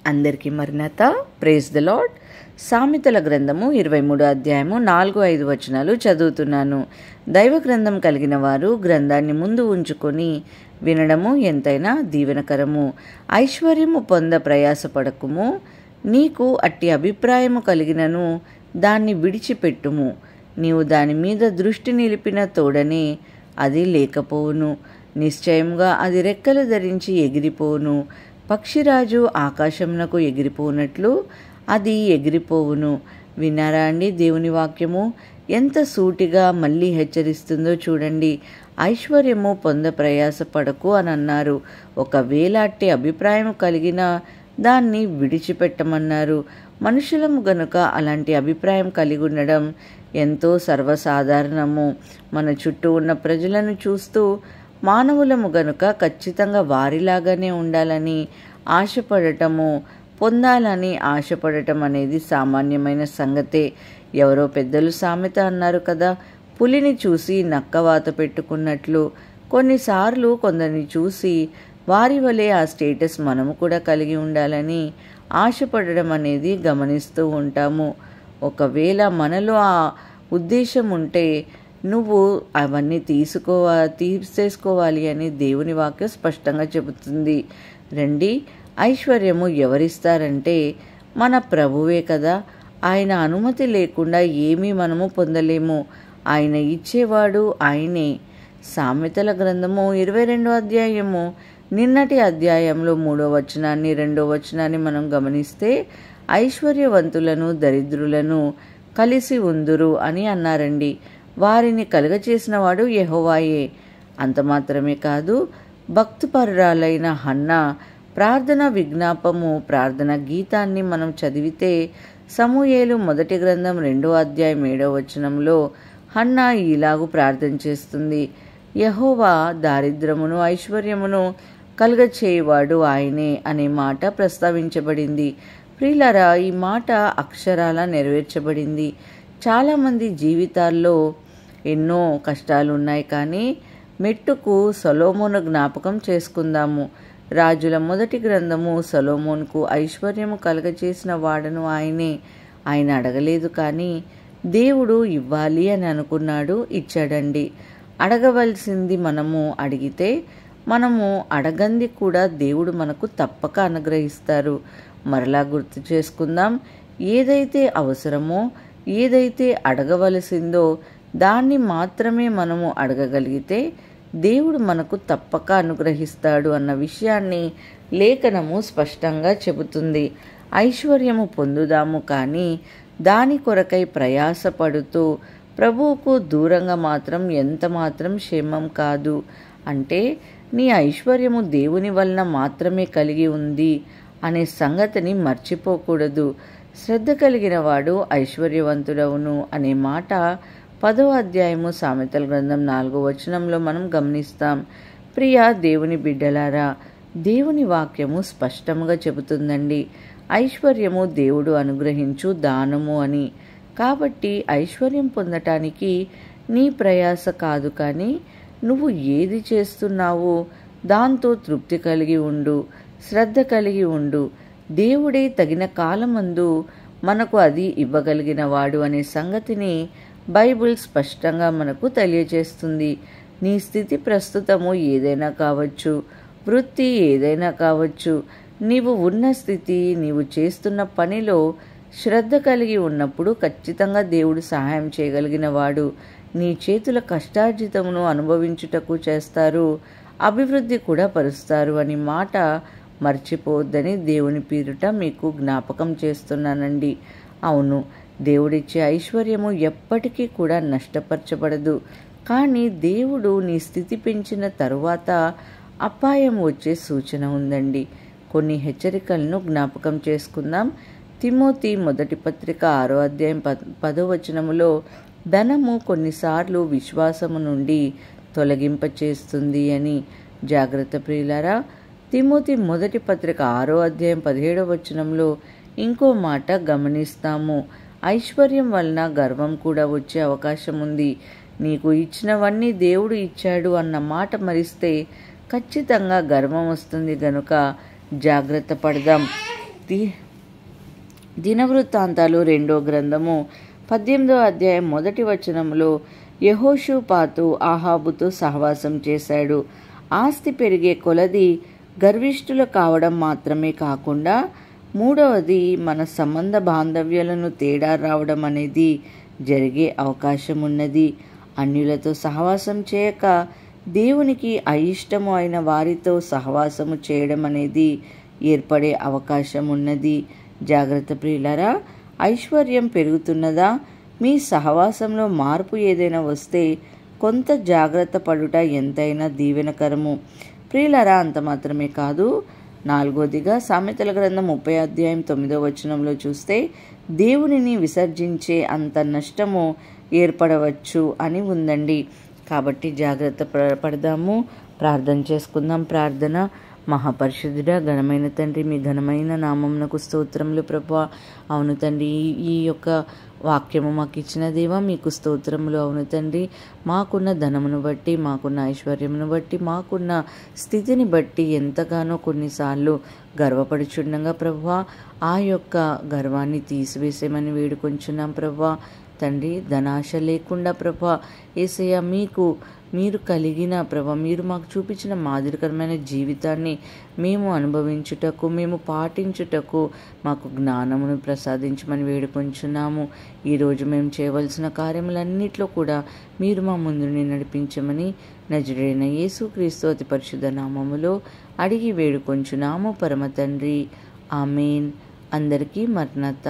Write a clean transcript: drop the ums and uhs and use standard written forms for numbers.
అందరికీ మరణత. Praise the lord. సామెతల గ్రంథము 23 అధ్యాయము 4-5 వచనాలు చదువుతున్నాను. దైవ గ్రంథం కలిగిన వారు గ్రంథాన్ని ముందు ఉంచుకొని వినడము ఎంతైనా దీవెనకరము. ఐశ్వర్యము పొంద ప్రయాసపడకుము. నీకు అట్టి అభిప్రాయము కలిగినను దాన్ని విడిచిపెట్టుము. నీవు దాని మీద దృష్టి నిలిపిన తోడనే అది లేకపోవును. నిశ్చయముగా అది రెక్కలు ధరించి ఎగిరిపోవును. పక్షిరాజు ఆకాశమునకు ఎగిరిపోనట్లు అది ఎగిరిపోవును. విన్నారా అండి దేవుని వాక్యము? ఎంత సూటిగా మళ్ళీ హెచ్చరిస్తుందో చూడండి. ఐశ్వర్యము పొంద ప్రయాసపడకు అని అన్నారు. ఒకవేళ అట్టి అభిప్రాయం కలిగిన దాన్ని విడిచిపెట్టమన్నారు. మనుషులము గనుక అలాంటి అభిప్రాయం కలిగి ఉండడం ఎంతో సర్వసాధారణము. మన చుట్టూ ఉన్న ప్రజలను చూస్తూ మానవులము గనుక ఖచ్చితంగా వారిలాగానే ఉండాలని ఆశపడటము, పొందాలని ఆశపడటం అనేది సామాన్యమైన సంగతే. ఎవరో పెద్దలు సామెత అన్నారు కదా, పులిని చూసి నక్కవాత పెట్టుకున్నట్లు. కొన్నిసార్లు కొందరిని చూసి వారి వలె ఆ స్టేటస్ మనము కూడా కలిగి ఉండాలని ఆశపడడం అనేది గమనిస్తూ ఉంటాము. ఒకవేళ మనలో ఆ ఉద్దేశం ఉంటే నువ్వు అవన్నీ తీసేసుకోవాలి అని దేవుని వాక్యం స్పష్టంగా చెబుతుంది. రండి, ఐశ్వర్యము ఎవరిస్తారంటే మన ప్రభువే కదా. ఆయన అనుమతి లేకుండా ఏమీ మనము పొందలేము. ఆయన ఇచ్చేవాడు ఆయనే. సామెతల గ్రంథము 22 అధ్యాయము నిన్నటి అధ్యాయంలో 3వ వచనాన్ని 2వ వచనాన్ని మనం గమనిస్తే ఐశ్వర్యవంతులను దరిద్రులను కలిసి ఉందురు అని అన్నారండి. వారిని కలుగచేసిన వాడు యెహోవాయే. అంత మాత్రమే కాదు, భక్తిపరురాలైన హన్నా ప్రార్థన విజ్ఞాపము ప్రార్థన గీతాన్ని మనం చదివితే సమూయేలు మొదటి గ్రంథం 2వ అధ్యాయం 7వ వచనంలో హన్నా ఇలాగు ప్రార్థన చేస్తుంది. యెహోవా దారిద్రమును ఐశ్వర్యమును కలుగచేయువాడు ఆయనే అనే మాట ప్రస్తావించబడింది. ప్రియులారా, ఈ మాట అక్షరాల నెరవేర్చబడింది. చాలామంది జీవితాల్లో ఎన్నో కష్టాలు ఉన్నాయి. కానీ మెట్టుకు సొలొమోను జ్ఞాపకం చేసుకుందాము. రాజుల మొదటి గ్రంథము సొలొమోనుకు ఐశ్వర్యము కలుగచేసిన వాడను ఆయనే. ఆయన అడగలేదు, కానీ దేవుడు ఇవ్వాలి అని అనుకున్నాడు, ఇచ్చాడండి. అడగవలసింది మనము అడిగితే మనము అడగంది కూడా దేవుడు మనకు తప్పక అనుగ్రహిస్తారు. మరలా గుర్తు చేసుకుందాం, ఏదైతే అవసరమో, ఏదైతే అడగవలసిందో దాన్ని మాత్రమే మనము అడగగలిగితే దేవుడు మనకు తప్పక అనుగ్రహిస్తాడు అన్న విషయాన్ని లేఖనము స్పష్టంగా చెబుతుంది. ఐశ్వర్యము పొందుదాము, కానీ దాని కొరకై ప్రయాసపడుతూ ప్రభువుకు దూరంగా మాత్రం ఎంత మాత్రం క్షేమం కాదు. అంటే నీ ఐశ్వర్యము దేవుని వలన మాత్రమే కలిగి ఉంది అనే సంగతిని మర్చిపోకూడదు. శ్రద్ధ కలిగిన వాడు ఐశ్వర్యవంతుడవును అనే మాట 10వ అధ్యాయము సామెతల గ్రంథం 4వ వచనంలో మనం గమనిస్తాం. ప్రియ దేవుని బిడ్డలారా, దేవుని వాక్యము స్పష్టంగా చెబుతుందండి, ఐశ్వర్యము దేవుడు అనుగ్రహించు దానము అని. కాబట్టి ఐశ్వర్యం పొందటానికి నీ ప్రయాస కాదు, కానీ నువ్వు ఏది చేస్తున్నావో దాంతో తృప్తి కలిగి ఉండు, శ్రద్ధ కలిగి ఉండు. దేవుడే తగిన కాలమందు మనకు అది ఇవ్వగలిగిన వాడు అనే సంగతిని బైబిల్ స్పష్టంగా మనకు తెలియజేస్తుంది. నీ స్థితి ప్రస్తుతము ఏదైనా కావచ్చు, వృత్తి ఏదైనా కావచ్చు, నీవు ఉన్న స్థితి, నీవు చేస్తున్న పనిలో శ్రద్ధ కలిగి ఉన్నప్పుడు ఖచ్చితంగా దేవుడు సహాయం చేయగలిగిన వాడు. నీ చేతుల కష్టార్జితమును అనుభవించుటకు చేస్తారు, అభివృద్ధి కూడా పరుస్తారు అని మాట మర్చిపోవద్దని దేవుని పేరిట మీకు జ్ఞాపకం చేస్తున్నానండి. అవును, దేవుడిచ్చే ఐశ్వర్యము ఎప్పటికీ కూడా నష్టపరచబడదు. కానీ దేవుడు నీ స్థితి పెంచిన తరువాత అపాయం వచ్చే సూచన ఉందండి. కొన్ని హెచ్చరికలను జ్ఞాపకం చేసుకుందాం. తిమోతి మొదటి పత్రిక 6వ అధ్యాయం 10వ వచనములో ధనము కొన్నిసార్లు విశ్వాసము నుండి తొలగింపచేస్తుంది అని. జాగ్రత్త ప్రియులారా. తిమోతి మొదటి పత్రిక 6వ అధ్యాయం 17వ వచనంలో ఇంకో మాట గమనిస్తాము. ఐశ్వర్యం వలన గర్వం కూడా వచ్చే అవకాశం ఉంది. నీకు ఇచ్చినవన్నీ దేవుడు ఇచ్చాడు అన్న మాట మరిస్తే ఖచ్చితంగా గర్వం వస్తుంది. గనుక జాగ్రత్త పడదాం. దినవృత్తాంతాలు 2వ గ్రంథము 18వ అధ్యాయం 1వ వచనంలో యెహోషాపాతు ఆహాబుతో సహవాసం చేశాడు. ఆస్తి పెరిగే కొలది గర్విష్ఠులు కావడం మాత్రమే కాకుండా మూడవది మన సంబంధ బాంధవ్యాలను తేడా రావడం అనేది జరిగే అవకాశం ఉన్నది. అన్యులతో సహవాసం చేయక దేవునికి అయిష్టము అయిన వారితో సహవాసము చేయడం అనేది ఏర్పడే అవకాశం ఉన్నది. జాగ్రత్త ప్రియులారా, ఐశ్వర్యం పెరుగుతున్నదా? మీ సహవాసంలో మార్పు ఏదైనా వస్తే కొంత జాగ్రత్త పడుట ఎంతైనా దీవెనకరము. ప్రియులారా, అంత మాత్రమే కాదు, 4వదిగా సామెతల గ్రంథం 30 అధ్యాయం 9వ వచనంలో చూస్తే దేవునిని విసర్జించే అంత నష్టము ఏర్పడవచ్చు అని ఉందండి. కాబట్టి జాగ్రత్త పడదాము. ప్రార్థన చేసుకుందాం. ప్రార్థన. మహాపరిశుద్ధుడా, ఘనమైన తండ్రి, మీ ఘనమైన నామమునకు స్తోత్రములు ప్రభువా. అవును తండ్రి, ఈ యొక్క వాక్యము మాకు ఇచ్చిన దేవా మీకు స్తోత్రములు. అవును తండ్రి, మాకున్న ధనమును బట్టి, మాకున్న ఐశ్వర్యమును బట్టి, మాకున్న స్థితిని బట్టి ఎంతగానో కొన్నిసార్లు గర్వపడుచుండగా ప్రభువా, ఆ యొక్క గర్వాన్ని తీసివేసేమని వేడుకొంచున్నాం ప్రభువా. తండ్రి, ధనాశ లేకుండా ప్రభా యేసయ్య మీరు కలిగిన ప్రభా మీరు మాకు చూపించిన మాదిరికరమైన జీవితాన్ని మేము అనుభవించుటకు, మేము పాటించుటకు మాకు జ్ఞానమును ప్రసాదించమని వేడుకొంచున్నాము. ఈరోజు మేము చేయవలసిన కార్యములన్నిట్లో కూడా మీరు మా ముందుని నడిపించమని నజరేయుడైన యేసుక్రీస్తు అతి పరిశుద్ధ నామములో అడిగి వేడుకొంచున్నాము పరమ తండ్రి. ఆమేన్. అందరికీ మరణత.